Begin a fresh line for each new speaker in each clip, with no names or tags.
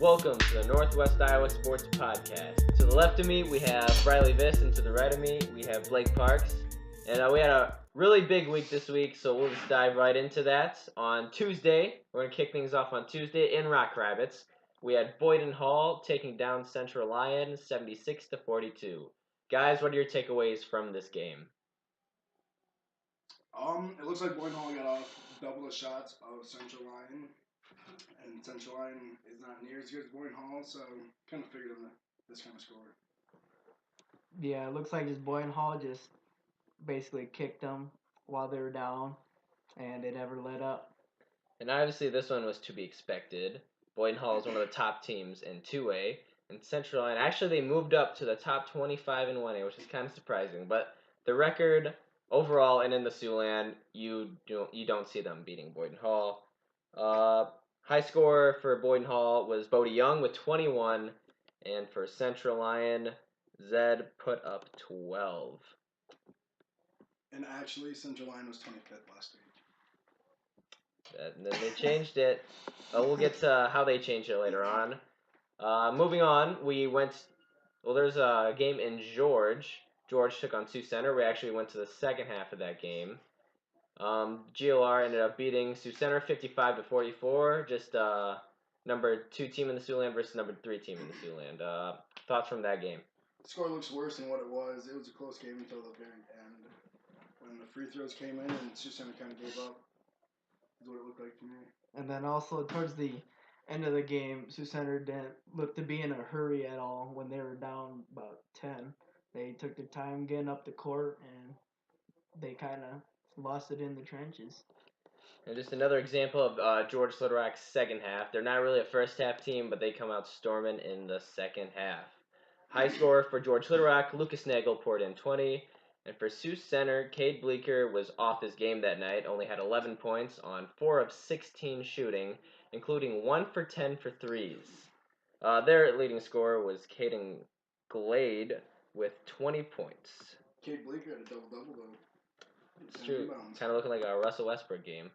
Welcome to the Northwest Iowa Sports Podcast. To the left of me, we have Riley Viss, and to the right of me, we have Blake Parks. And we had a really big week this week, so we'll just dive right into that. On Tuesday, we're going to kick things off on Tuesday in Rock Rapids. We had Boyden Hall taking down Central Lyon 76-42. Guys, what are your takeaways from this game?
It looks like Boyden Hall got off double the shots of Central Lyon, and Central Lyon is not near as good as Boyden Hall, so kind of figured on this kind of score.
Yeah, it looks like just Boyden Hall just basically kicked them while they were down, and they never let up.
And obviously this one was to be expected. Boyden Hall is one of the top teams in 2A, and Central Lyon, actually they moved up to the top 25 in 1A, which is kind of surprising, but the record overall and in the Siouxland, you don't see them beating Boyden Hall. High score for Boyden Hall was Bodie Young with 21, and for Central Lyon, Zed put up 12.
And actually, Central Lyon was 25th last week.
And then they changed it. We'll get to how they changed it later on. Moving on, there's a game in George. George took on Sioux Center. We actually went to the second half of that game. GLR ended up beating Sioux Center 55-44. Just number 2 team in the Siouxland versus number 3 team in the Siouxland. Thoughts from that game?
The score looks worse than what it was. It was a close game until the very end. When the free throws came in and Sioux Center kind of gave up, is what it looked like to me.
And then also towards the end of the game, Sioux Center didn't look to be in a hurry at all when they were down about 10. They took their time getting up the court, and they kind of lost it in the trenches.
And just another example of George Little Rock's second half. They're not really a first half team, but they come out storming in the second half. High score for George Little Rock, Lucas Nagel poured in 20. And for Sioux Center, Cade Bleeker was off his game that night, only had 11 points on 4 of 16 shooting, including 1 for 10 for threes. Their leading scorer was Caden Glade with 20 points.
Cade Bleeker had a double-double, though.
It's true. Kind of looking like a Russell Westbrook game.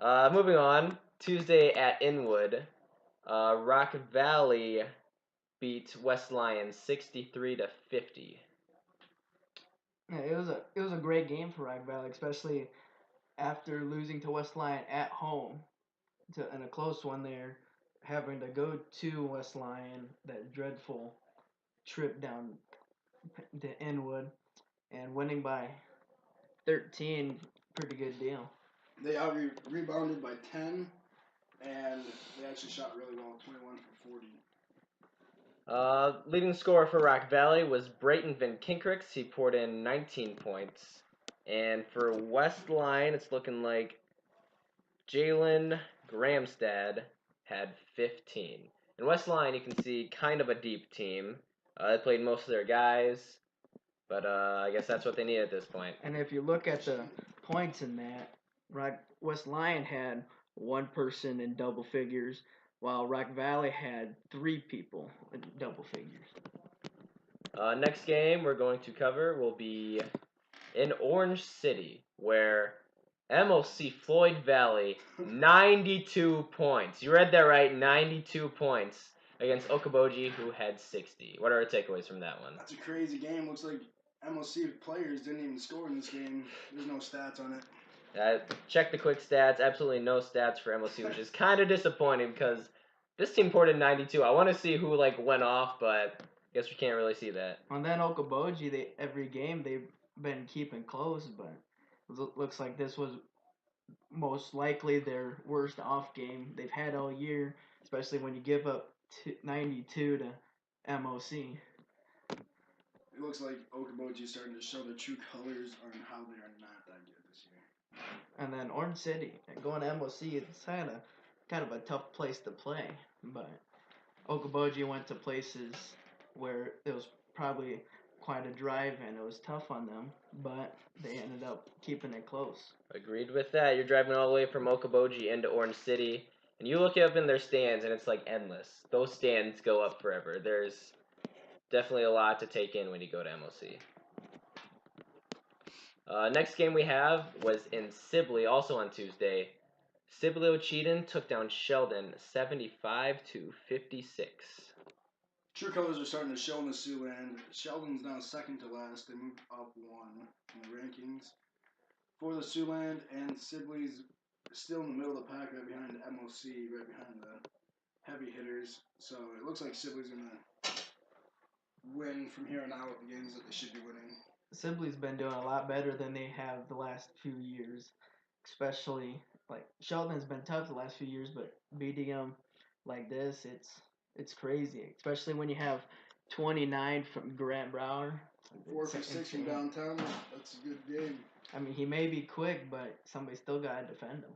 Moving on, Tuesday at Inwood, Rock Valley beat West Lyon 63-50.
Yeah, it was a great game for Rock Valley, especially after losing to West Lyon at home in a close one there, having to go to West Lyon, that dreadful trip down to Inwood, and winning by 13, pretty good deal.
They rebounded by 10, and they actually shot really well, 21 for 40.
Leading scorer for Rock Valley was Brayton Van Kinkrix. He poured in 19 points. And for West Lyon, it's looking like Jalen Gramstad had 15. In West Lyon, you can see kind of a deep team. They played most of their guys, but I guess that's what they need at this point.
And if you look at the points in that, West Lyon had one person in double figures, while Rock Valley had 3 people in double figures.
Next game we're going to cover will be in Orange City, where MOC Floyd Valley, 92 points. You read that right, 92 points against Okoboji, who had 60. What are our takeaways from that one?
That's a crazy game. Looks like MOC players didn't even score in this game. There's no stats on it.
Check the quick stats. Absolutely no stats for MOC, which is kind of disappointing because this team poured in 92. I want to see who went off, but I guess we can't really see that.
And then Okoboji, every game they've been keeping close, but it looks like this was most likely their worst off game they've had all year, especially when you give up 92 to MOC.
It looks like Okoboji is starting to show their true colors on how they are not that good this year.
And then Orange City, going to MOC, it's kind of a tough place to play, but Okoboji went to places where it was probably quite a drive and it was tough on them, but they ended up keeping it close.
Agreed with that. You're driving all the way from Okoboji into Orange City, and you look up in their stands, and it's endless. Those stands go up forever. There's definitely a lot to take in when you go to MOC. Next game we have was in Sibley, also on Tuesday. Sibley Cheatham took down Sheldon 75-56.
True colors are starting to show in the Siouxland. Sheldon's now second to last. They moved up one in the rankings. For the Siouxland, and Sibley's still in the middle of the pack right behind MOC, right behind the heavy hitters. So it looks like Sibley's going to win from here on out the games that they should be winning.
Sibley's been doing a lot better than they have the last few years, especially like Sheldon's been tough the last few years, but beating them like this, it's crazy, especially when you have 29 from Grant Brower.
4 for 6 from downtown. That's a good game.
I mean, he may be quick, but somebody still gotta defend him.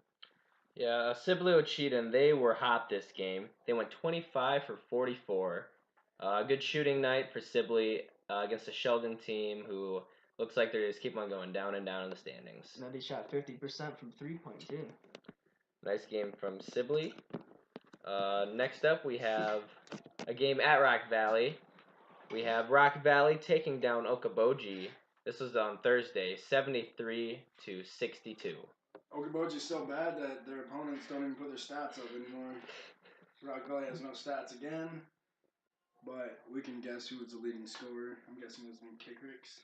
Yeah, Sibley Cheatham, they were hot this game. They went 25 for 44. Good shooting night for Sibley against a Sheldon team who looks like they're just keep on going down and down in the standings.
Now they shot 50% from 3-point too.
Nice game from Sibley. Next up, we have a game at Rock Valley. We have Rock Valley taking down Okoboji. This was on Thursday, 73-62.
Okoboji's so bad that their opponents don't even put their stats up anymore. Rock Valley has no stats again, but we can guess who was the leading scorer. I'm guessing it was named Kickricks.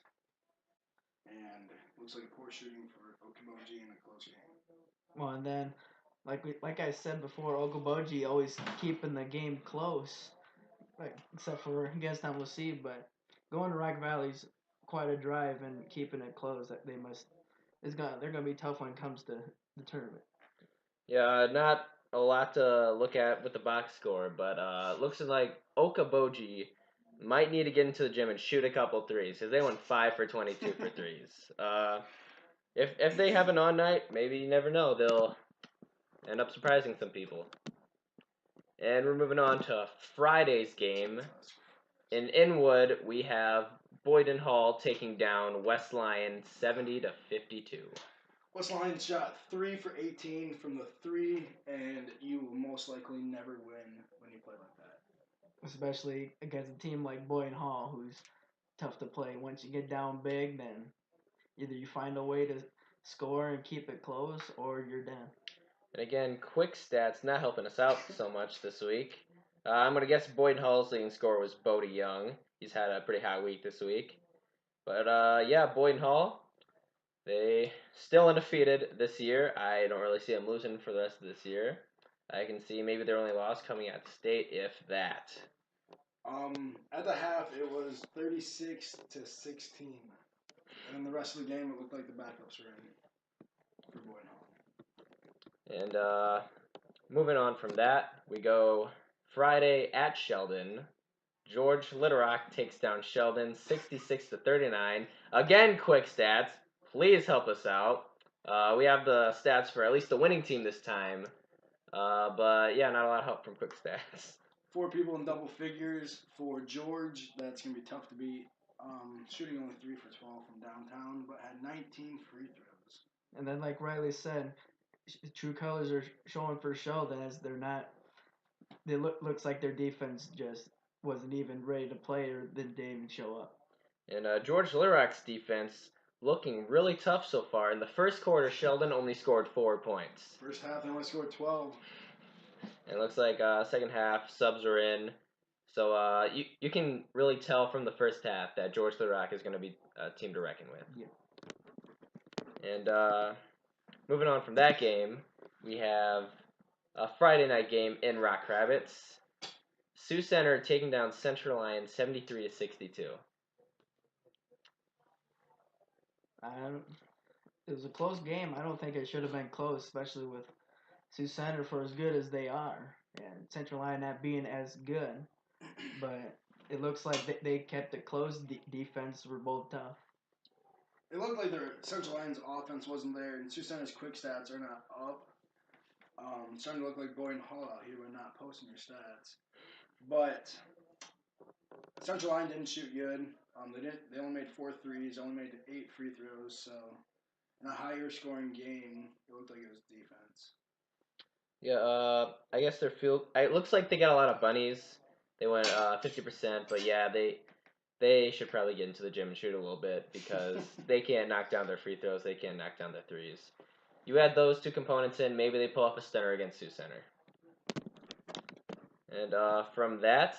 And looks like poor shooting for Okoboji in a close game.
Well, and then, like I said before, Okoboji always keeping the game close, like except for against MLC. But going to Rock Valley's quite a drive, and keeping it close. That they're gonna be tough when it comes to the tournament.
Yeah, not a lot to look at with the box score, but looks like Okoboji might need to get into the gym and shoot a couple threes because they went 5 for 22 for threes. If they have an on night, maybe you never know, they'll end up surprising some people. And we're moving on to Friday's game. In Inwood, we have Boyden Hall taking down West Lyon 70-52.
West Lyon shot 3 for 18 from the 3, and you will most likely never win when you play like that.
Especially against a team like Boyden Hall, who's tough to play. Once you get down big, then either you find a way to score and keep it close, or you're down.
And again, quick stats not helping us out so much this week. I'm going to guess Boyden Hall's leading scorer was Bodie Young. He's had a pretty hot week this week. But yeah, Boyden Hall, they still undefeated this year. I don't really see them losing for the rest of this year. I can see maybe their only loss coming at state, if that.
At the half, it was 36-16. And in the rest of the game, it looked like the backups were in for Boyden Hall.
And moving on from that, we go Friday at Sheldon. George Littlerock takes down Sheldon 66-39. Again, quick stats. Please help us out. We have the stats for at least the winning team this time. But yeah, not a lot of help from quick stats.
4 people in double figures for George. That's going to be tough to beat. Shooting only 3 for 12 from downtown, but had 19 free throws.
And then, like Riley said, true colors are showing for Sheldon as they're not. They looks like their defense just wasn't even ready to play, or didn't even show up.
And George Littlerock's defense looking really tough so far. In the first quarter, Sheldon only scored 4 points.
First half, they only scored 12.
And it looks like second half subs are in. So you can really tell from the first half that George Littlerock is going to be a team to reckon with.
Yeah.
And moving on from that game, we have a Friday night game in Rock Rapids. Sioux Center taking down Central Lyon 73-62.
It was a close game. I don't think it should have been close, especially with Sioux Center for as good as they are, and Central Lyon not being as good. But it looks like they kept it close. Defense were both tough.
It looked like their Central Lyon's offense wasn't there, and Sioux Center's quick stats are not up. Starting to look like Boyden Hall out here by not posting your stats. But Central Lyon didn't shoot good. They only made 4 threes, only made 8 free throws. So in a higher scoring game, it looked like it was defense.
Yeah, I guess their field. It looks like they got a lot of bunnies. They went 50%, but yeah, they should probably get into the gym and shoot a little bit because they can't knock down their free throws. They can't knock down their threes. you add those two components in, maybe they pull off a stunner against Sioux Center. And from that,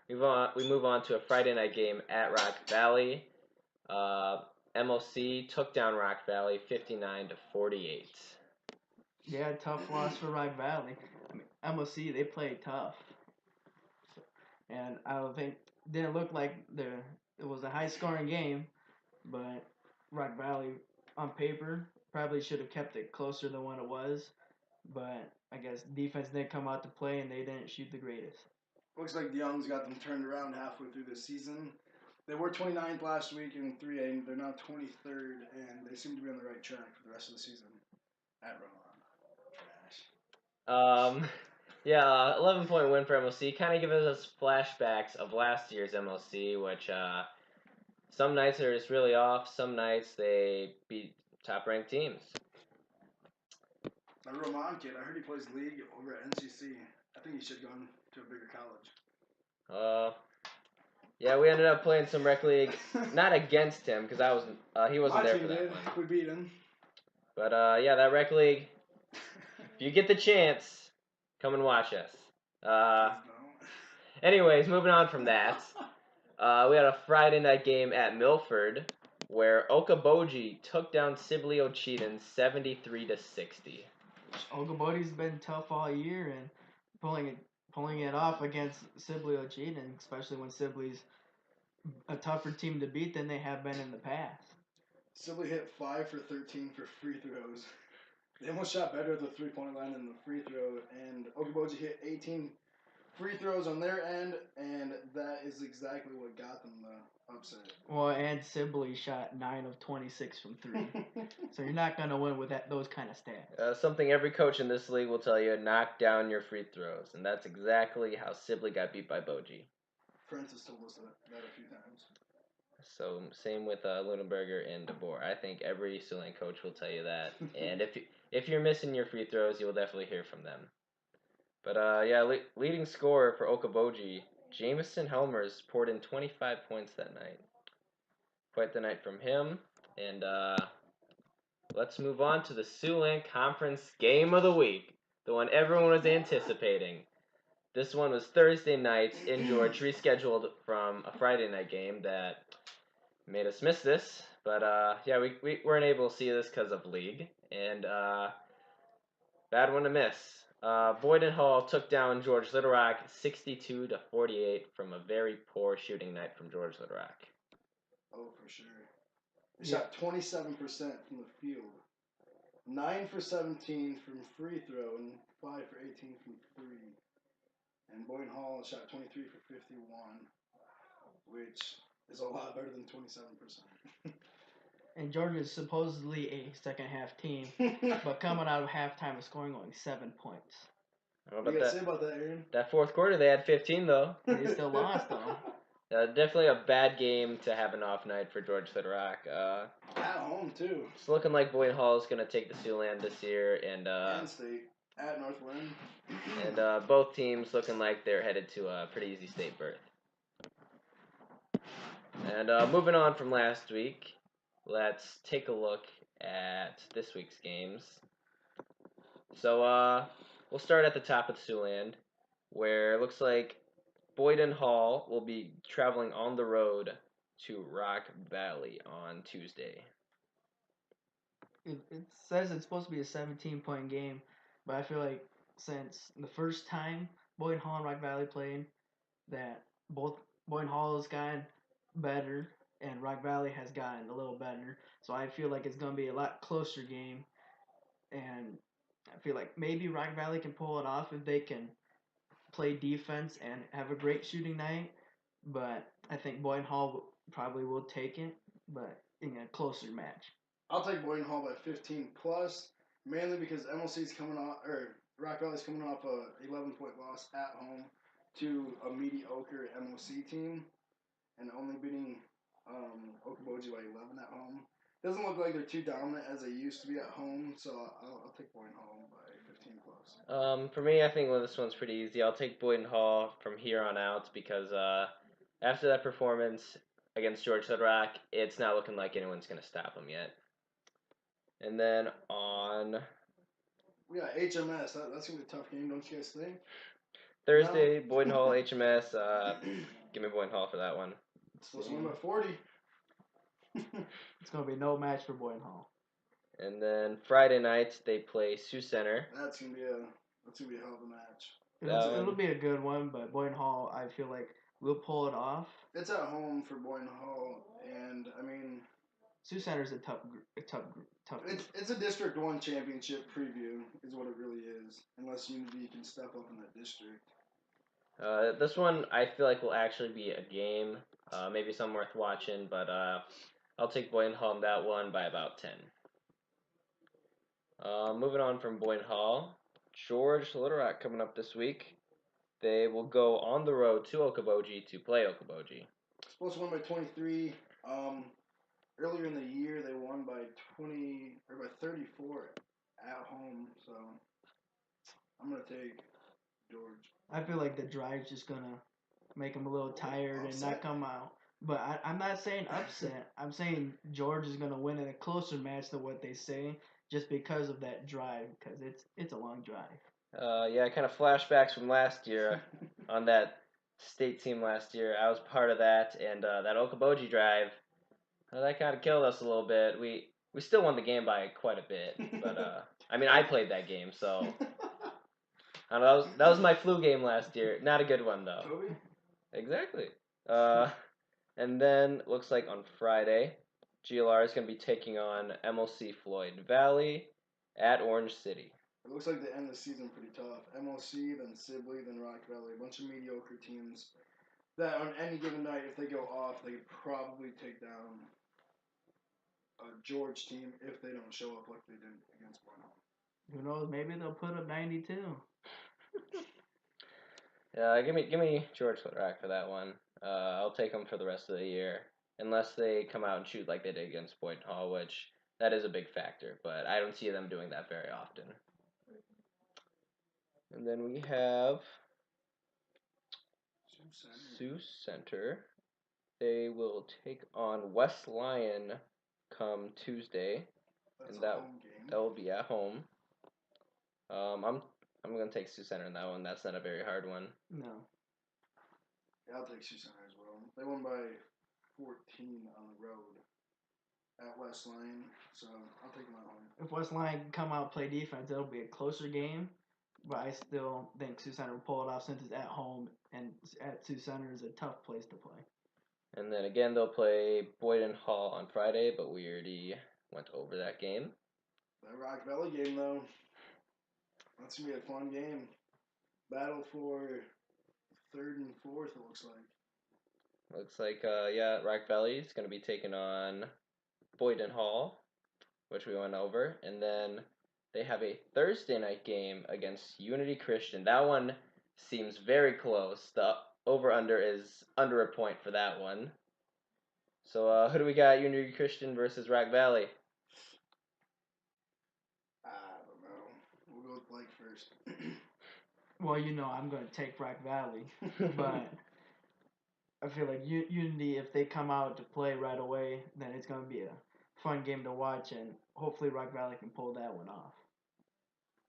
we move on to a Friday night game at Rock Valley. MOC took down Rock Valley 59-48.
Yeah, tough loss for Rock Valley. I mean, MOC, they played tough. And I don't think, didn't look like it was a high scoring game, but Rock Valley, on paper, probably should have kept it closer than what it was. But I guess defense didn't come out to play and they didn't shoot the greatest.
Looks like the Youngs got them turned around halfway through the season. They were 29th last week in 3A. They're now 23rd, and they seem to be on the right track for the rest of the season at Rowan. Trash.
Yeah, 11-point win for MOC. Kind of gives us flashbacks of last year's MOC, which some nights are just really off. Some nights they beat top-ranked teams.
The Roman kid, I heard he plays league over at NCC. I think he should go to a bigger college.
Yeah, we ended up playing some rec league, not against him because he wasn't there for that one.
We beat him.
But yeah, that rec league. If you get the chance, come and watch us. Anyways, moving on from that, we had a Friday night game at Milford where Okoboji took down Sibley Ocheyedan 73-60.
Okoboji's been tough all year and pulling it off against Sibley Ocheyedan, especially when Sibley's a tougher team to beat than they have been in the past.
Sibley hit 5 for 13 for free throws. They almost shot better at the three-point line than the free throw, and Okoboji hit 18 free throws on their end, and that is exactly what got them the upset.
Well, and Sibley shot 9 of 26 from 3. So you're not going to win with those kind of stats.
Something every coach in this league will tell you, knock down your free throws, and that's exactly how Sibley got beat by Boji.
Francis told us that a few times.
So same with Lunenberger and DeBoer. I think every Siouxland coach will tell you that. And if you're missing your free throws, you will definitely hear from them. But yeah, leading scorer for Okoboji, Jameson Helmers poured in 25 points that night. Quite the night from him. And let's move on to the Siouxland Conference Game of the Week, the one everyone was anticipating. This one was Thursday night in George, rescheduled from a Friday night game that made us miss this. But yeah, we weren't able to see this because of league. And bad one to miss. Boyden Hall took down George Little Rock 62-48 from a very poor shooting night from George Little Rock.
Oh, for sure. They shot 27% from the field, 9 for 17 from free throw, and 5 for 18 from 3. And Boyden Hall shot 23 for 51, which is a lot better than 27%.
And Georgia is supposedly a second half team, but coming out of halftime and scoring only 7 points.
What do you gotta say about that, Aaron?
That fourth quarter, they had 15 though.
They still lost though.
Definitely a bad game to have an off night for George Little Rock.
At home too.
It's looking like Boyden Hall is going to take the Siouxland this year, and
state at Northland.
And both teams looking like they're headed to a pretty easy state berth. And moving on from last week, let's take a look at this week's games. So we'll start at the top of the Siouxland, where it looks like Boyden Hall will be traveling on the road to Rock Valley on Tuesday.
It says it's supposed to be a 17-point game, but I feel like since the first time Boyden Hall and Rock Valley played, that both Boyden Hall has gotten better and Rock Valley has gotten a little better. So I feel like it's going to be a lot closer game, and I feel like maybe Rock Valley can pull it off if they can play defense and have a great shooting night, but I think Boyden Hall probably will take it, but in a closer match.
I'll take Boyden Hall by 15 plus, mainly because MLC's coming off, or Rock Valley's coming off a 11-point loss at home to a mediocre MOC team, and only beating Okoboji by 11 at home. Doesn't look like they're too dominant as they used to be at home, so I'll take Boyden Hall by 15 plus.
For me, I think this one's pretty easy. I'll take Boyden Hall from here on out because after that performance against George Little Rock, it's not looking like anyone's going to stop them yet. And then on
We got HMS. That's gonna be a tough game, don't you guys think?
Thursday, Boyden Hall, HMS. Give me Boyden Hall for that one.
It's supposed to win by 40.
It's gonna be no match for Boyden Hall.
And then Friday night they play Sioux Center.
That's gonna be a hell of a match.
It'll be a good one, but Boyden Hall, I feel like we'll pull it off.
It's at home for Boyden Hall, and I mean,
Sioux Center's a tough.
It's a District 1 championship preview, is what it really is. Unless Unity can step up in that district.
This one I feel like will actually be a game, maybe something worth watching, but I'll take Boyden Hall in that one by about 10. Moving on from Boyden Hall, George Little Rock coming up this week. They will go on the road to Okoboji to play Okoboji.
Supposed to win by 23. Earlier in the year, they won by 34 at home. So I'm gonna take George.
I feel like the drive's just gonna make them a little tired and not come out. But I'm not saying upset. I'm saying George is gonna win in a closer match than what they say, just because of that drive. Because it's a long drive.
Yeah, kind of flashbacks from last year on that state team last year. I was part of that, and that Okoboji drive, that kind of killed us a little bit. We still won the game by quite a bit, but I mean, I played that game, so I don't know, that was my flu game last year. Not a good one though.
Toby?
Exactly. And then looks like on Friday, GLR is going to be taking on MLC Floyd Valley at Orange City.
It looks like they end the season pretty tough. MLC, then Sibley, then Rock Valley. A bunch of mediocre teams that on any given night, if they go off, they could probably take down a George team if they don't show up like they did against Boyden Hall.
Who knows? Maybe they'll put up 92.
Yeah, give me George Little for that one. I'll take them for the rest of the year, unless they come out and shoot like they did against Boyden Hall, which that is a big factor, but I don't see them doing that very often. And then we have Sioux Center. They will take on West Lyon come Tuesday,
That's
and
a home game.
that will be at home. I'm gonna take Sioux Center in that one. That's not a very hard one.
No.
Yeah, I'll take Sioux Center as well. They won by 14 on the road at West Lyon, so I'll take them at home.
If West Lyon come out and play defense, it'll be a closer game. But I still think Sioux Center will pull it off since it's at home, and at Sioux Center is a tough place to play.
And then again, they'll play Boyden Hall on Friday, but we already went over that game.
That Rock Valley game, though, that's going to be a fun game. Battle for 3rd and 4th, it looks like.
Looks like, Rock Valley is going to be taking on Boyden Hall, which we went over. And then they have a Thursday night game against Unity Christian. That one seems very close. The over-under is under a point for that one. So who do we got? Unity Christian versus Rock Valley.
I don't know. We'll go with Blake first.
Well, I'm going to take Rock Valley, but I feel like Unity, if they come out to play right away, then it's going to be a fun game to watch, and hopefully Rock Valley can pull that one off.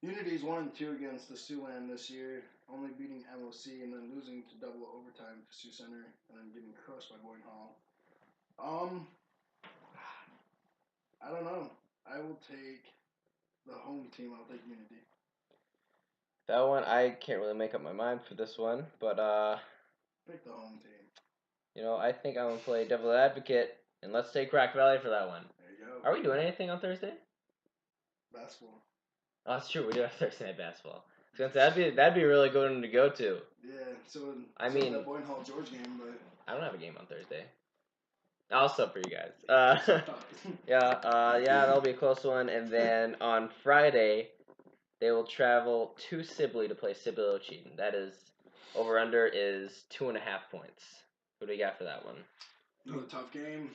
Unity's 1-2 against the Siouxland this year, only beating MOC and then losing to double overtime to Sioux Center and then getting crushed by Boyden Hall. I don't know. I will take the home team. I'll take Unity.
That one, I can't really make up my mind for this one, but
Pick the home team.
I think I'm gonna play Devil Advocate, and let's take Rock Valley for that one.
There you go.
Are we doing anything on Thursday?
Basketball.
Oh, that's true. We do have Thursday night basketball. I was gonna say that'd be a really good one to go to.
Yeah. So
that
Boyden Hall George game, but
I don't have a game on Thursday. I'll sub for you guys. That'll be a close one. And then on Friday, they will travel to Sibley to play Sibley Ocheaton. That is over under is 2.5 points. What do you got for that one?
Another tough game.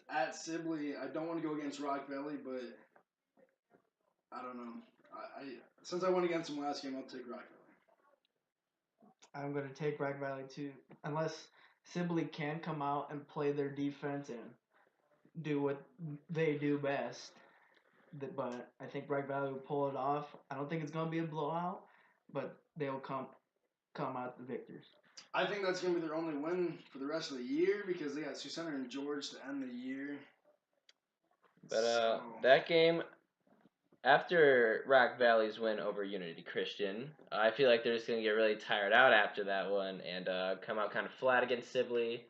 At Sibley, I don't want to go against Rock Valley, but I don't know. Since I went against them last game, I'll take Rock Valley.
I'm going to take Rock Valley too, unless Sibley can come out and play their defense and do what they do best. But I think Bright Valley will pull it off. I don't think it's gonna be a blowout, but they'll come out the victors.
I think that's going to be their only win for the rest of the year because they got Sioux Center and George to end the year.
But
So,
that game, after Rock Valley's win over Unity Christian, I feel like they're just gonna get really tired out after that one and come out kind of flat against Sibley.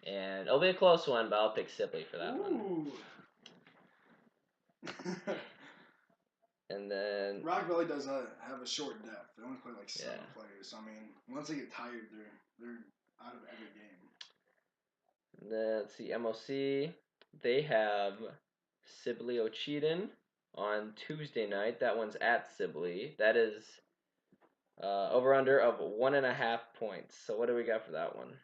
And it'll be a close one, but I'll pick Sibley for that one.
ooh.
And then
Rock Valley does have a short depth. They only play like 7
Yeah.
players. So, I mean, once they get tired, they're out of every game.
And then let's see, MOC. They have Sibley Ocheyedan on Tuesday night. That one's at Sibley. That is over under of 1.5 points. So what do we got for that one?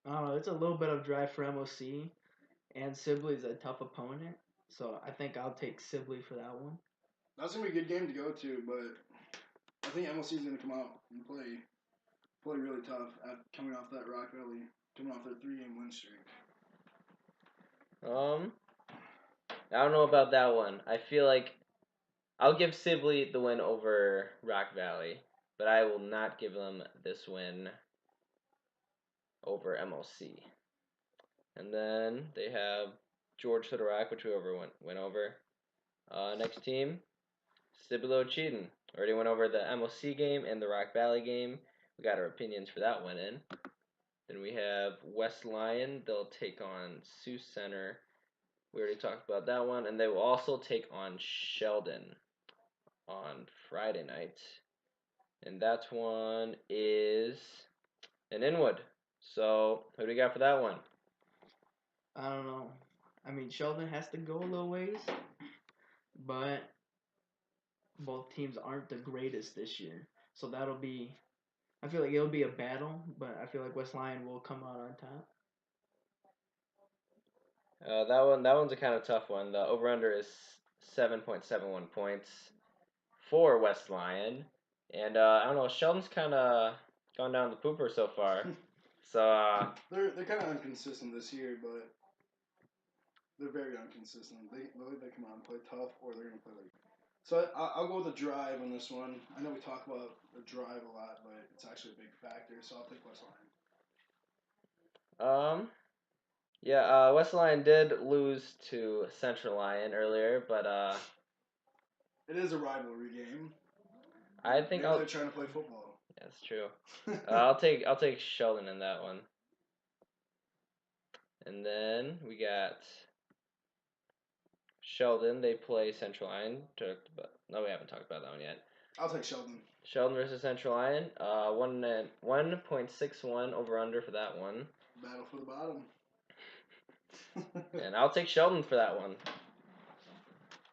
I don't know. It's a little bit of drive for MOC, and Sibley's a tough opponent, so I think I'll take Sibley for that one.
That's going to be a good game to go to, but I think MLC is going to come out and play really tough coming off that Rock Valley, coming off their 3-game win streak.
I don't know about that one. I feel like I'll give Sibley the win over Rock Valley, but I will not give them this win over MOC. And then they have George Little Rock, which we went over. Next team, Sibley Ocheyedan. Already went over the MOC game and the Rock Valley game. We got our opinions for that one in. Then we have West Lyon. They'll take on Sioux Center. We already talked about that one. And they will also take on Sheldon on Friday night. And that one is in Inwood. So, who do we got for that one?
I don't know. I mean, Sheldon has to go a little ways, but both teams aren't the greatest this year. So that'll be, I feel like it'll be a battle, but I feel like West Lyon will come out on top.
That one's a kind of tough one. The over/under is 7.71 points for West Lyon, and I don't know. Sheldon's kind of gone down the pooper so far. So
They're kind of inconsistent this year, but they're very inconsistent. They come out and play tough, or they're gonna play like. So I'll go with the drive on this one. I know we talk about the drive a lot, but it's actually a big factor. So I'll take West Lyon.
Yeah, West Lyon did lose to Central Lyon earlier, but
it is a rivalry game.
I think
Maybe they're trying to play football.
That's true. I'll take Sheldon in that one. And then we got Sheldon. They play Central Lyon. No, we haven't talked about that one yet.
I'll take Sheldon.
Sheldon versus Central Lyon. 1.61 over under for that one.
Battle for the bottom.
And I'll take Sheldon for that one.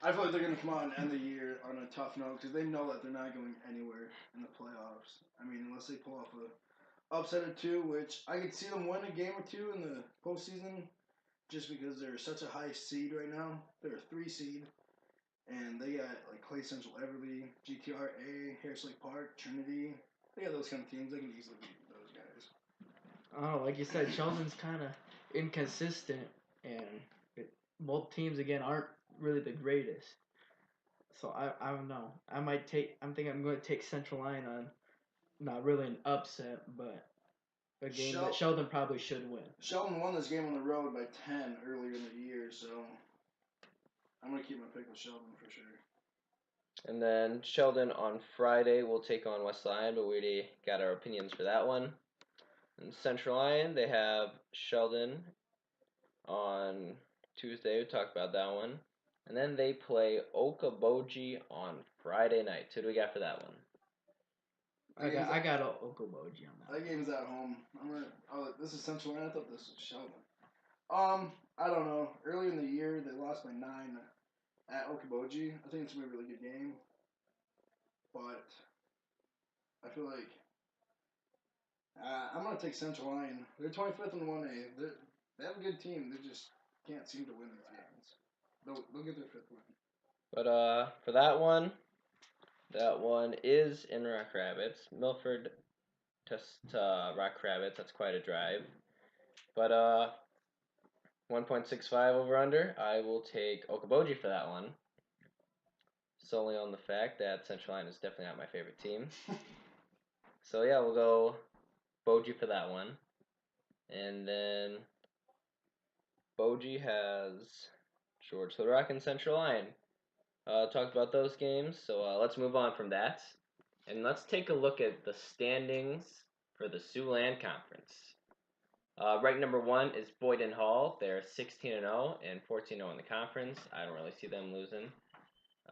I feel like they're going to come out and end the year on a tough note because they know that they're not going anywhere in the playoffs. I mean, unless they pull off a upset or two, which I could see them win a game or two in the postseason just because they're such a high seed right now. They're a 3 seed, and they got like Clay Central Everly, GTRA, Harris Lake Park, Trinity. They got those kind of teams. They can easily beat those guys.
Oh, like you said, Sheldon's kind of inconsistent, and both teams again aren't really the greatest. So I don't know. I think I'm going to take Central Lyon on not really an upset, but a game that Sheldon probably should win.
Sheldon won this game on the road by 10 earlier in the year, so I'm going to keep my pick with Sheldon for sure.
And then Sheldon on Friday will take on West Lyon, but we already got our opinions for that one. And Central Lyon, they have Sheldon on Tuesday. We talked about that one. And then they play Okoboji on Friday night. Who do we got for that one?
I got Okoboji on that.
That game's at home. This is Central Lyon. I thought this was Sheldon. I don't know. Earlier in the year, they lost by 9 at Okoboji. I think it's gonna be a really good game, but I feel like I'm gonna take Central Lyon. They're 25th in 1A. They have a good team. They just can't seem to win these games. They'll get their 5th win.
But for that one is in Rock Rapids. Milford to Rock Rapids. That's quite a drive. But 1.65 over under. I will take Okoboji for that one. Solely on the fact that Central Line is definitely not my favorite team. So yeah, we'll go Boji for that one. And then Boji has George Little Rock and Central Line. Talked about those games, so let's move on from that. And let's take a look at the standings for the Siouxland Conference. Ranked number 1 is Boyden Hall. They're 16-0 and 14-0 in the conference. I don't really see them losing.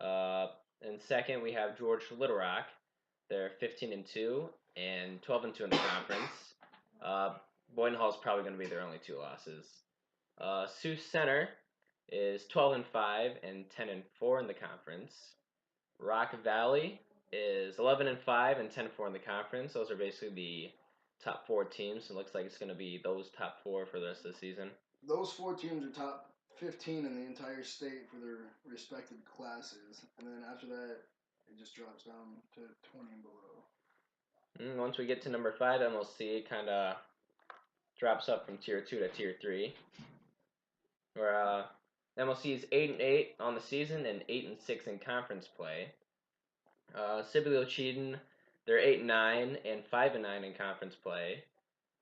And second, we have George Little Rock. They're 15-2 and 12-2 in the conference. Boyden Hall is probably going to be their only 2 losses. Sioux Center is 12-5 and 10-4 in the conference. Rock Valley is 11-5 and 10-4 in the conference. Those are basically the top 4 teams. It looks like it's going to be those top 4 for the rest of the season.
Those 4 teams are top 15 in the entire state for their respective classes, and then after that, it just drops down to 20 and below.
Once we get to number 5, MLC kind of drops up from Tier 2 to Tier 3. Where MLC is 8-8 on the season and 8-6 in conference play. Sibley Cheaton, they're 8-9 and 5-9 in conference play.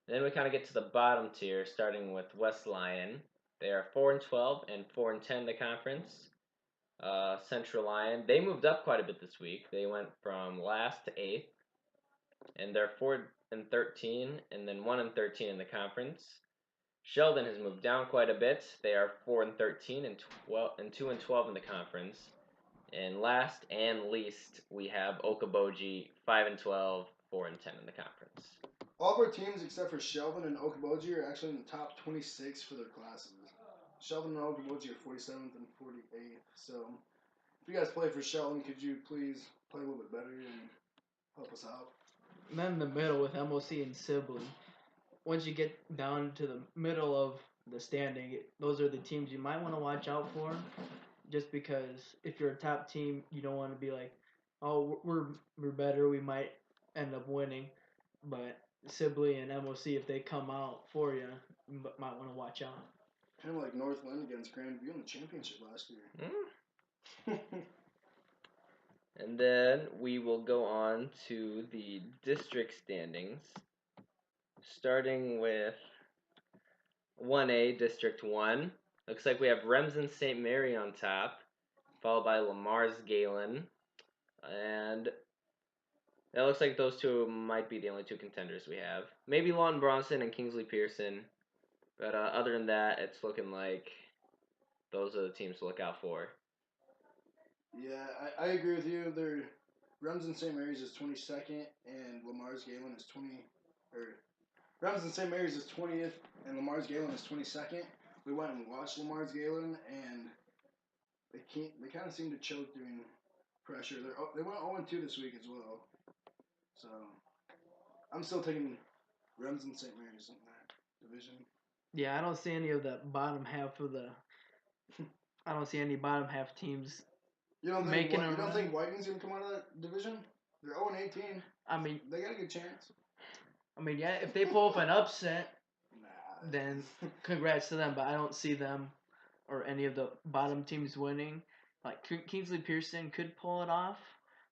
Then we kind of get to the bottom tier, starting with West Lyon. They are 4-12 and 4-10 in the conference. Central Lyon, they moved up quite a bit this week. They went from last to 8th, and they're 4-13 and then 1-13 in the conference. Sheldon has moved down quite a bit. They are 4-13 and 2-12 in the conference. And last and least, we have Okoboji, 5-12, 4-10 in the conference.
All of our teams except for Sheldon and Okoboji are actually in the top 26 for their classes. Sheldon and Okoboji are 47th and 48th. So, if you guys play for Sheldon, could you please play a little bit better and help us out?
And then in the middle with MOC and Sibley. Once you get down to the middle of the standing, those are the teams you might want to watch out for. Just because if you're a top team, you don't want to be like, oh, we're better, we might end up winning. But Sibley and MOC, if they come out for you, you might want to watch out.
Kind of like Northland against Grandview in the championship last year.
And then we will go on to the district standings, starting with 1A, District 1. Looks like we have Remsen St. Mary on top, followed by Lamar's Galen. And it looks like those 2 might be the only 2 contenders we have. Maybe Lawton Bronson and Kingsley Pearson. But other than that, it's looking like those are the teams to look out for.
Yeah, I agree with you. Remsen St. Mary's is 22nd, and Lamar's Galen is 20. Remsen St. Mary's is 20th, and Lamar's Galen is 22nd. We went and watched Lamar's Galen, and they kind of seem to choke during pressure. They went 0-2 this week as well. So I'm still taking Remsen St. Mary's in that division.
Yeah, I don't see any of the bottom half of the. I don't see any bottom half teams.
You don't think Whiting's gonna come out of that division? They're 0-18.
I mean,
they got a good chance.
I mean, yeah, if they pull up an upset, then congrats to them. But I don't see them or any of the bottom teams winning. Like Kingsley Pearson could pull it off,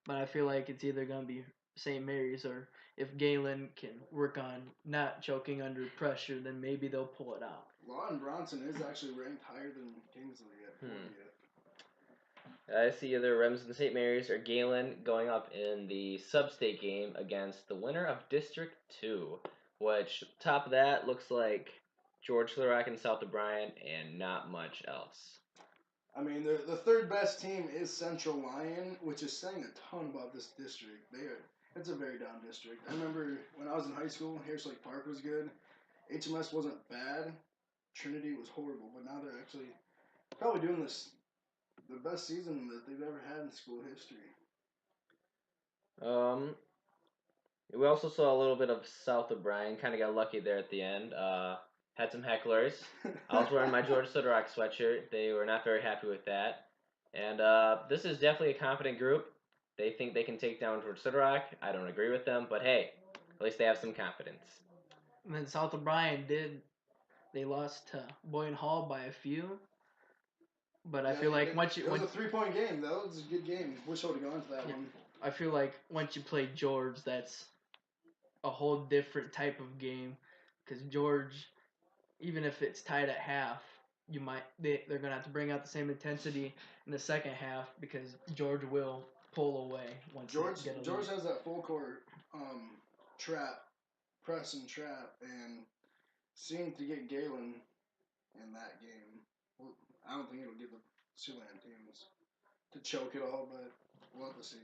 but I feel like it's either gonna be St. Mary's or if Galen can work on not choking under pressure, then maybe they'll pull it out.
Lawton Bronson is actually ranked higher than Kingsley at 40th.
I see either Remsen St. Mary's or Galen going up in the sub-state game against the winner of District 2, which top of that looks like George Little Rock and South O'Brien and not much else.
I mean, the third best team is Central Lyon, which is saying a ton about this district. It's a very down district. I remember when I was in high school, Harris Lake Park was good. HMS wasn't bad. Trinity was horrible, but now they're actually probably doing the best season that they've ever had in school history.
We also saw a little bit of South O'Brien. Kind of got lucky there at the end. Had some hecklers. I was wearing my George Little Rock sweatshirt. They were not very happy with that. And this is definitely a confident group. They think they can take down George Little Rock. I don't agree with them, but hey, at least they have some confidence.
And then South O'Brien did they lost to Boyne Hall by a few. But I
Yeah,
feel like
it was a 3-point game. That was a good game. Wish I would have gone to that one.
I feel like once you play George, that's a whole different type of game. Because George, even if it's tied at half, they're gonna have to bring out the same intensity in the second half because George will pull away once
George
they get a lead.
George has that full court trap, press and trap, and seemed to get Galen in that game. Well, I don't think it'll give the Siouxland teams to choke it all, but we'll have to see.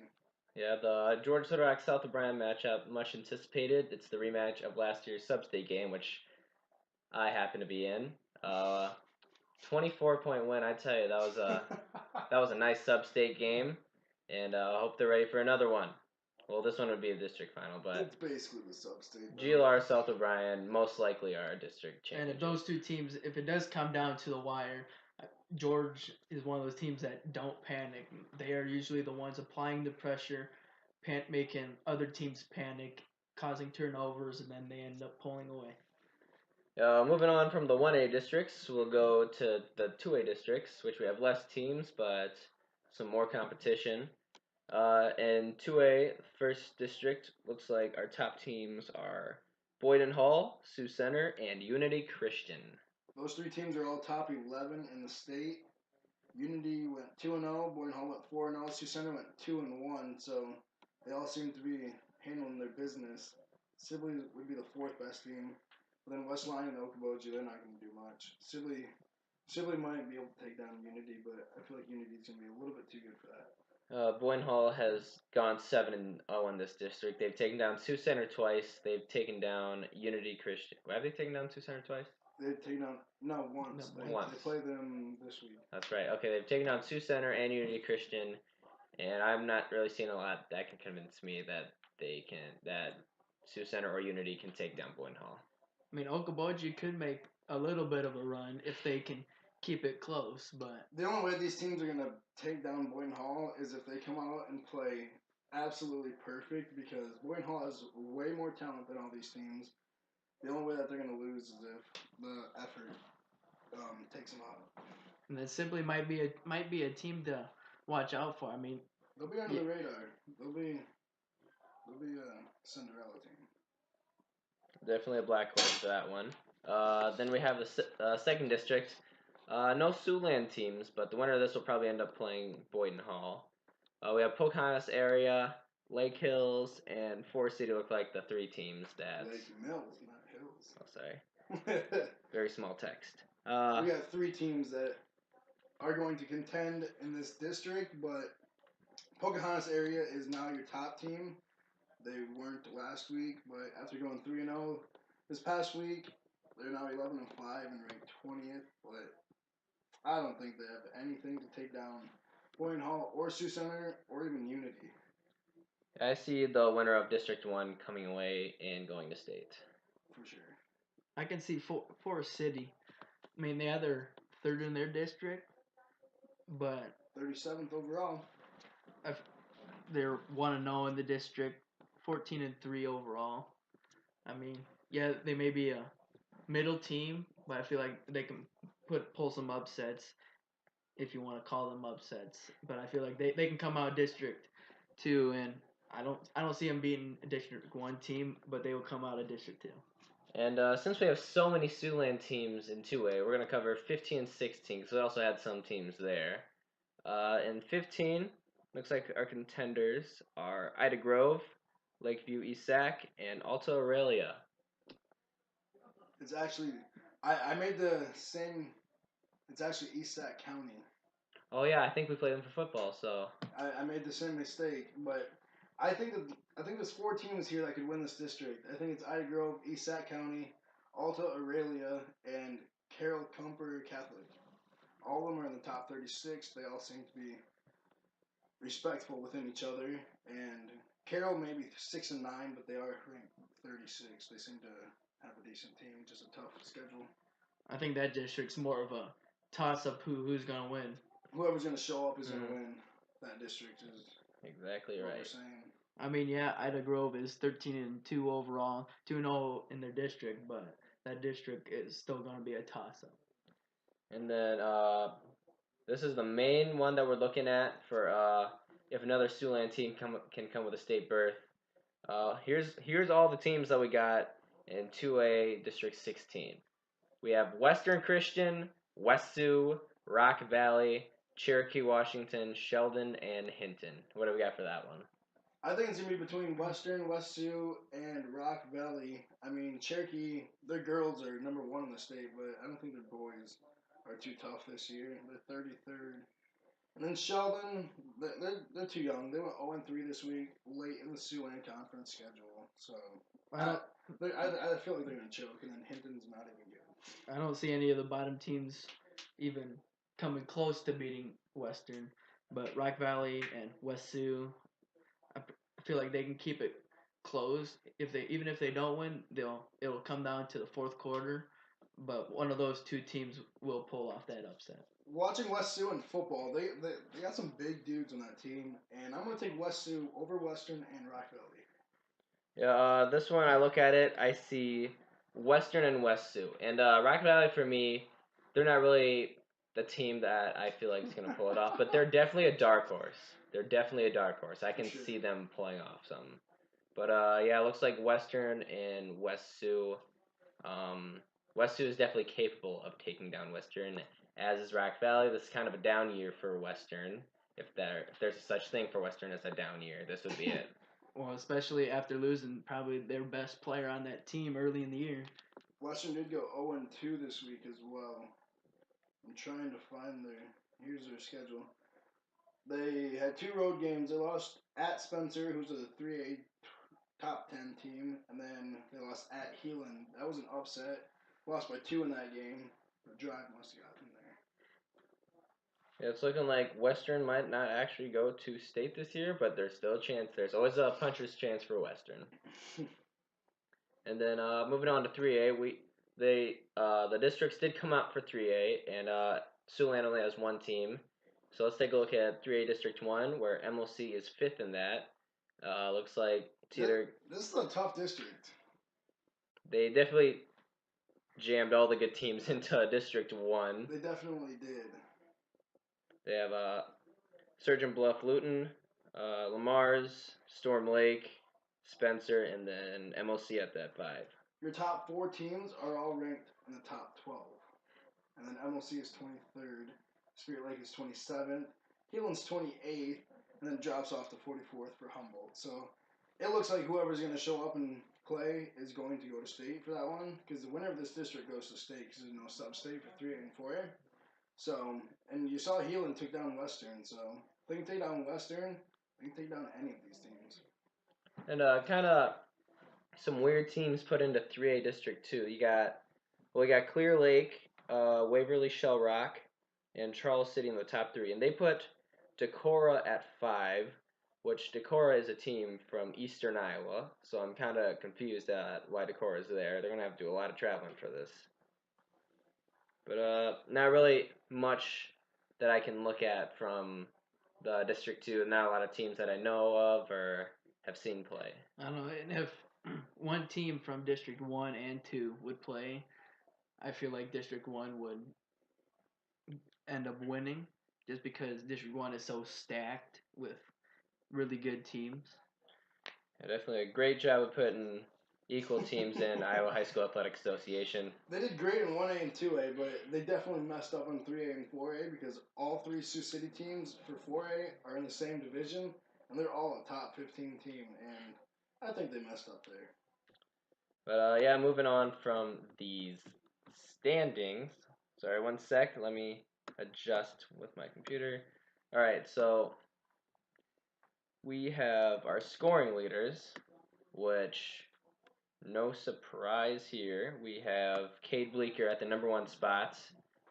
Yeah, the George Little Rock South O'Brien matchup, much anticipated. It's the rematch of last year's sub-state game, which I happen to be in. 24-point win. I tell you, that was a nice sub-state game, and I hope they're ready for another one. Well, this one would be a district final, but
It's basically the sub-state.
GLR South O'Brien most likely are a district
And
championship.
if those two teams, if it does come down to the wire, George is one of those teams that don't panic. They are usually the ones applying the pressure, making other teams panic, causing turnovers, and then they end up pulling away.
Moving on from the 1A districts, we'll go to the 2A districts, which we have less teams, but some more competition. In 2A, first district, looks like our top teams are Boyden Hall, Sioux Center, and Unity Christian.
Those three teams are all top 11 in the state. Unity went 2-0, Boyden Hall went 4-0, Sioux Center went 2-1, so they all seem to be handling their business. Sibley would be the fourth best team. But then West Lyon and Okoboji, they're not going to do much. Sibley might be able to take down Unity, but I feel like Unity's going to be a little bit too good for that.
Boyden Hall has gone 7-0 in this district. They've taken down Sioux Center twice. They've taken down Unity Christian. Have they taken down Sioux Center twice?
They've taken down once.
Once.
They play them this week.
That's right. Okay, they've taken down Sioux Center and Unity Christian, and I'm not really seeing a lot that can convince me that Sioux Center or Unity can take down Boyden Hall.
I mean, Okoboji could make a little bit of a run if they can keep it close, but
the only way these teams are going to take down Boyden Hall is if they come out and play absolutely perfect, because Boyden Hall has way more talent than all these teams. The only way that they're going to lose is if the effort takes them out.
And that simply might be a team to watch out for. I mean,
they'll be under the radar. They'll be a Cinderella team.
Definitely a black horse for that one. Then we have the second district. No Siouxland teams, but the winner of this will probably end up playing Boyden Hall. We have Pocahontas area, Lake Hills, and Forest City look like the three teams that.
Lake Mills, not Hills.
Oh, sorry. Very small text.
We got three teams that are going to contend in this district, but Pocahontas area is now your top team. They weren't last week, but after going 3-0 this past week, they're now 11-5 and ranked 20th. But I don't think they have anything to take down Boyden Hall or Sioux Center or even Unity.
I see the winner of District 1 coming away and going to state.
For sure.
I can see Forest City. I mean, they're third in their district, but
37th overall.
They're 1-0 in the district, 14-3 overall. I mean, yeah, they may be a middle team, but I feel like they can pull some upsets, if you want to call them upsets. But I feel like they can come out District 2, and I don't see them beating a District 1 team, but they will come out of District 2.
And since we have so many Siouxland teams in 2A, we're going to cover 15 and 16, because we also had some teams there. In 15, looks like our contenders are Ida Grove, Lakeview East Sac, and Alta Aurelia.
It's actually, I made the same, it's actually East Sac County.
Oh yeah, I think we played them for football, so.
I made the same mistake, but I think there's 4 teams here that could win this district. I think it's Ida Grove, East Sac County, Alta Aurelia, and Carroll Comper Catholic. All of them are in the top 36. They all seem to be respectful within each other. And Carroll may be 6-9, but they are ranked 36. They seem to have a decent team, just a tough schedule.
I think that district's more of a toss-up who's going to win.
Whoever's going to show up is going to win that district is
exactly
what
right.
we're saying.
I mean, yeah, Ida Grove is 13-2 overall, 2-0 in their district, but that district is still going to be a toss-up.
And then this is the main one that we're looking at for if another Siouxland team can come with a state berth. Here's all the teams that we got in 2A District 16. We have Western Christian, West Sioux, Rock Valley, Cherokee Washington, Sheldon, and Hinton. What do we got for that one?
I think it's going to be between Western, West Sioux, and Rock Valley. I mean, Cherokee, their girls are number 1 in the state, but I don't think their boys are too tough this year. They're 33rd. And then Sheldon, they're too young. They went 0-3 this week, late in the Siouxland Conference schedule. So I feel like they're going to choke, and then Hinton's not even good.
I don't see any of the bottom teams even coming close to beating Western, but Rock Valley and West Sioux, I feel like they can keep it close. Even if they don't win, it'll come down to the fourth quarter. But one of those two teams will pull off that upset.
Watching West Sioux in football, they got some big dudes on that team, and I'm going to take West Sioux over Western and Rock Valley.
Yeah, this one I look at it, I see Western and West Sioux. And Rock Valley for me, they're not really the team that I feel like is going to pull it off, but they're definitely a dark horse. I can see them pulling off some. But yeah, it looks like Western and West Sioux. West Sioux is definitely capable of taking down Western, as is Rock Valley. This is kind of a down year for Western. If there's a such thing for Western as a down year, this would be it.
Well, especially after losing probably their best player on that team early in the year.
Western did go 0-2 this week as well. I'm trying to find here's their schedule. They had 2 road games. They lost at Spencer, who's a 3A top 10 team, and then they lost at Heelan. That was an upset. Lost by 2 in that game. The drive must have got them there.
Yeah, it's looking like Western might not actually go to state this year, but there's still a chance. There's always a puncher's chance for Western. And then moving on to 3A, the districts did come out for 3A, and Siouxland only has one team. So let's take a look at 3A District 1, where MLC is 5th in that. Looks like
This is a tough district.
They definitely jammed all the good teams into District 1.
They definitely did.
They have Surgeon Bluff Luton, Lamar's, Storm Lake, Spencer, and then MLC at that 5.
Your top 4 teams are all ranked in the top 12. And then MLC is 23rd. Spirit Lake is 27th. Heelan's 28th. And then drops off to 44th for Humboldt. So it looks like whoever's going to show up and play is going to go to state for that one. Because the winner of this district goes to state because there's no sub-state for 3A and 4A. So, and you saw Heelan took down Western. So if they can take down Western, they can take down any of these teams.
And kind of some weird teams put into 3A District 2. We got Clear Lake, Waverly Shell Rock, and Charles City in the top 3. And they put Decorah at 5, which Decorah is a team from eastern Iowa. So I'm kind of confused at why Decorah is there. They're going to have to do a lot of traveling for this. But not really much that I can look at from the District 2. Not a lot of teams that I know of or have seen play.
I don't know. And if one team from District 1 and 2 would play, I feel like District 1 would end up winning just because District 1 is so stacked with really good teams.
Yeah, definitely a great job of putting equal teams in Iowa High School Athletic Association.
They did great in 1A and 2A, but they definitely messed up on 3A and 4A because all 3 Sioux City teams for 4A are in the same division, and they're all a top 15 team, and I think they messed up there.
But yeah, moving on from these standings. Sorry, one sec. Let me adjust with my computer. All right, so we have our scoring leaders, which, no surprise here, we have Cade Bleeker at the number 1 spot,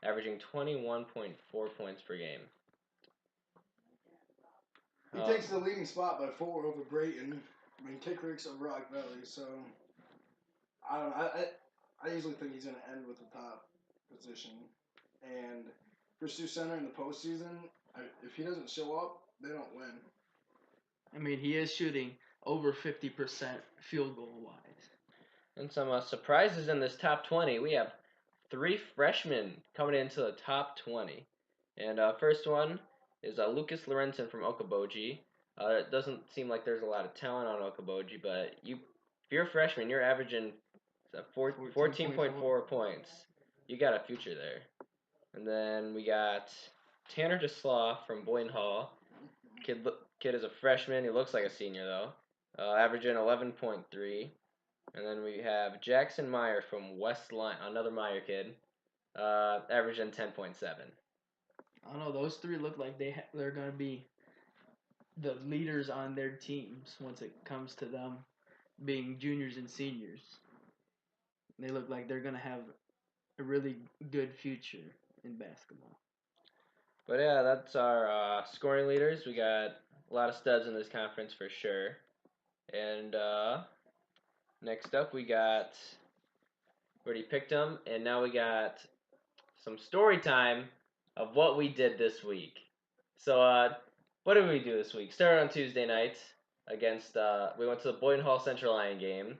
averaging 21.4 points per game.
He takes the leading spot by 4 over Brayton. I mean, Kickrick's of Rock Valley, so I don't know. I easily think he's going to end with the top position. And for Sioux Center in the postseason, if he doesn't show up, they don't win.
I mean, he is shooting over 50% field goal wise.
And some surprises in this top 20. We have 3 freshmen coming into the top 20. And first one is Lucas Lorenzen from Okoboji. It doesn't seem like there's a lot of talent on Okoboji, but if you're a freshman, you're averaging 14.4 points. You got a future there. And then we got Tanner DeSlaw from Boyden Hall. Kid is a freshman. He looks like a senior though. Averaging 11.3. And then we have Jackson Meyer from Westline, another Meyer kid, averaging 10.7.
I don't know. Those three look like they're gonna be the leaders on their teams once it comes to them being juniors and seniors. They look like they're gonna have a really good future in basketball.
But yeah, that's our scoring leaders. We got a lot of studs in this conference for sure. And next up, we already picked them, and now we got some story time of what we did this week. So, what did we do this week? Started on Tuesday night against, we went to the Boyden Hall Central Line game.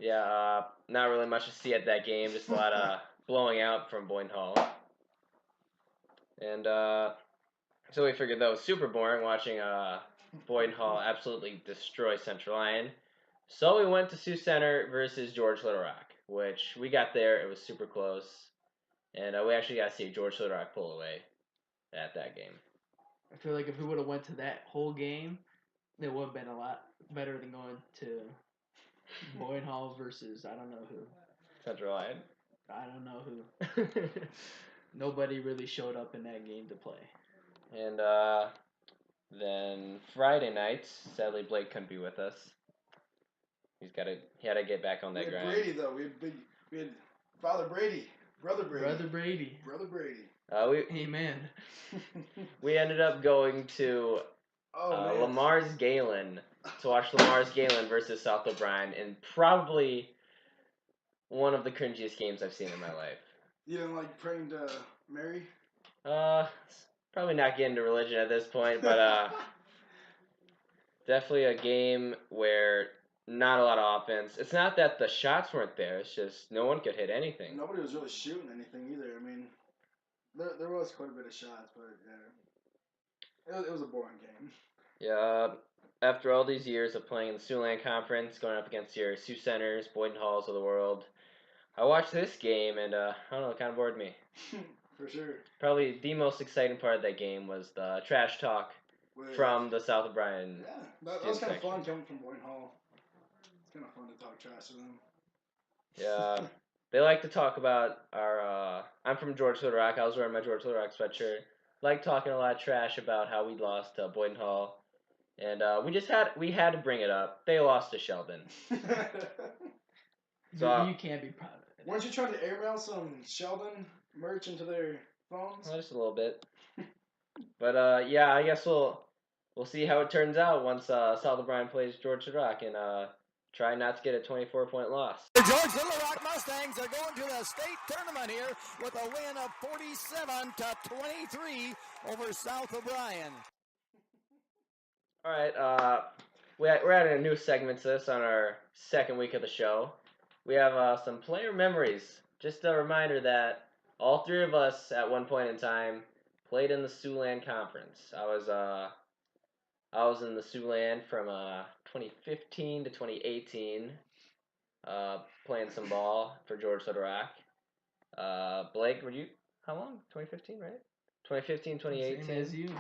Yeah, not really much to see at that game, just a lot of blowing out from Boyden Hall. And so we figured that was super boring watching Boyden Hall absolutely destroy Central Line. So we went to Sioux Center versus George Little Rock, which we got there. It was super close. And we actually got to see George Little Rock pull away at that game.
I feel like if we would have went to that whole game, it would have been a lot better than going to Boyd Hall versus I don't know who.
Central Line.
I don't know who. Nobody really showed up in that game to play.
And then Friday night, sadly Blake couldn't be with us. He had to get back on that grind.
Brady though, we had Father Brady, Brother Brady. Amen.
We ended up going to Lamar's Galen to watch Lamar's Galen versus South O'Brien in probably one of the cringiest games I've seen in my life.
You didn't like praying to Mary?
Probably not getting into religion at this point, but definitely a game where not a lot of offense. It's not that the shots weren't there, it's just no one could hit anything.
Nobody was really shooting anything either. I mean, there was quite a bit of shots, but yeah, it was a boring game.
Yeah, after all these years of playing in the Siouxland Conference, going up against your Sioux Centers, Boyden Halls of the world, I watched this game and I don't know, it kind of bored me.
For sure.
Probably the most exciting part of that game was the trash talk from the South O'Brien.
Yeah, that was kind of fun coming from Boyden Hall. It's kind of fun to talk trash to them.
Yeah, they like to talk about our. I'm from George Little Rock. I was wearing my George Little Rock sweatshirt. Like talking a lot of trash about how we lost to Boyden Hall, and we had to bring it up. They lost to Sheldon.
So you can't be proud of it.
Weren't you trying to airmail some Sheldon merch into their phones?
Just a little bit. But yeah, I guess we'll see how it turns out once South O'Brien plays George Little Rock and try not to get a 24-point loss.
The George Little Rock Mustangs are going to the state tournament here with a win of 47-23 over South O'Brien.
All right, we're adding a new segment to this on our second week of the show. We have some player memories. Just a reminder that all three of us at one point in time played in the Siouxland Conference. I was in the Siouxland from 2015 to 2018, playing some ball for George Little Rock. Blake, were you how long? 2015, right? 2015, 2018.
Same as you.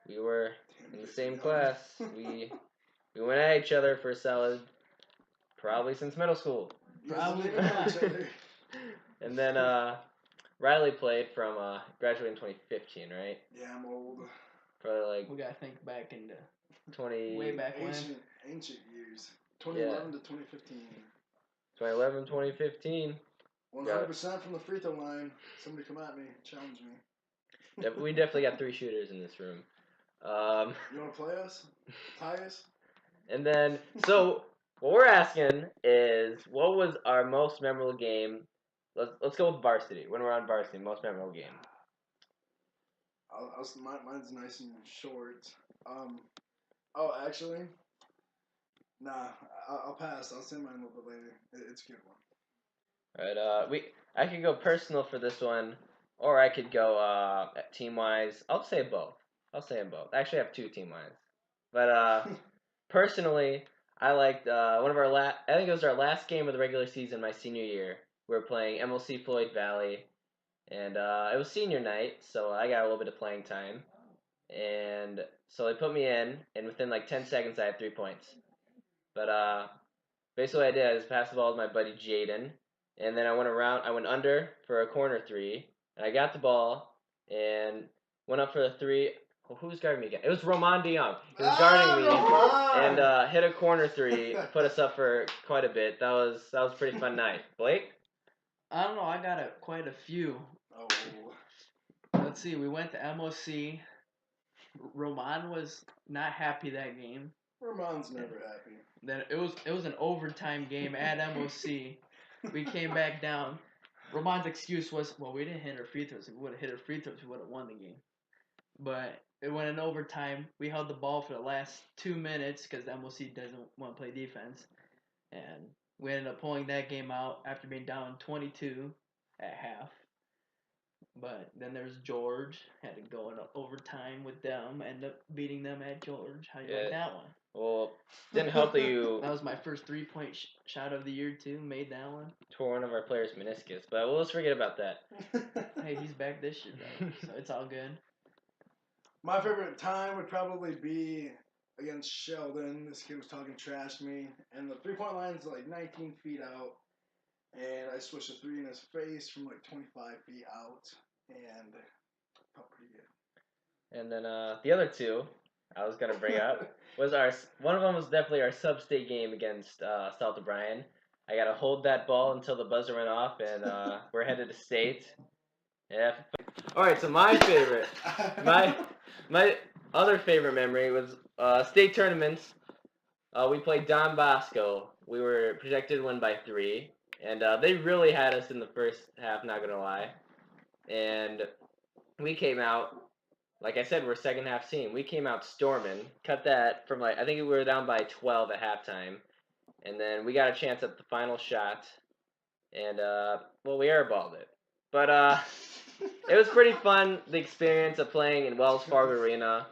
We were in the same class. We went at each other for a solid, probably since middle school.
Probably.
And then Riley played from graduated in 2015, right?
Yeah, I'm old.
Probably like
we gotta think back into
20
way back
ancient years. 2011 to 2015.
2011, 2015.
100% from the free throw line. Somebody come at me, challenge me.
We definitely got 3 shooters in this room.
You want to play us? Tie us?
And then, so what we're asking is, what was our most memorable game? Let's go with varsity. When we're on varsity, most memorable game.
Mine's nice and short. Actually, Nah, I'll pass. I'll say mine a little bit later. It's a good one.
Alright, I could go personal for this one, or I could go team wise. I'll say both. I'll say them both. Actually, I have two team wise. But personally, I liked one of our last. I think it was our last game of the regular season my senior year. We were playing MLC Floyd Valley, and it was senior night, so I got a little bit of playing time. And so they put me in, and within like 10 seconds, I had 3 points. But basically, what I did is pass the ball to my buddy Jaden, and then I went under for a corner three, and I got the ball and went up for the three. Oh, who was guarding me again? It was Roman DeYoung. He was guarding me and hit a corner three, put us up for quite a bit. That was a pretty fun night. Blake?
I don't know. I got quite a few.
Oh.
Let's see. We went to MOC. Roman was not happy that game.
Roman's never happy.
Then it was an overtime game at MOC. We came back down. Roman's excuse was, well, we didn't hit our free throws. If we would have hit our free throws, we would have won the game. But it went in overtime. We held the ball for the last 2 minutes because MOC doesn't want to play defense. And we ended up pulling that game out after being down 22 at half. But then there's George. Had to go in overtime with them. Ended up beating them at George. How you like that one?
Well, didn't help that you
That was my first 3-point shot of the year, too. Made that one.
tore one of our players' meniscus. But let's forget about that.
Hey, he's back this year, though. So it's all good.
My favorite time would probably be against Sheldon. This kid was talking trash to me. And the 3-point line's like 19 feet out. And I swished a 3 in his face from like 25 feet out. And felt pretty good.
And then the other two I was gonna bring up was one of them was definitely our sub-state game against South O'Brien. I gotta hold that ball until the buzzer went off, and we're headed to state. Yeah. All right. So my favorite, my other favorite memory was state tournaments. We played Don Bosco. We were projected to win by 3, and they really had us in the first half. Not gonna lie, and we came out. Like I said, we're second half team. We came out storming, cut that from I think we were down by 12 at halftime, and then we got a chance at the final shot, and we airballed it. But it was pretty fun, the experience of playing in Wells Fargo Arena.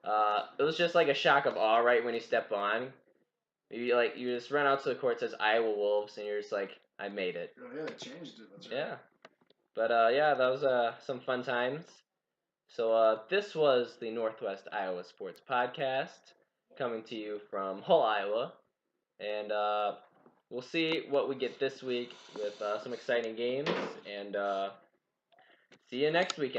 It was just like a shock of awe right when you step on. You just run out to the court, it says Iowa Wolves, and you're just like, I made it.
Oh, yeah, they changed it. That's right.
Yeah. But yeah, that was some fun times. So this was the Northwest Iowa Sports Podcast, coming to you from Hull, Iowa. And we'll see what we get this week with some exciting games. And see you next weekend.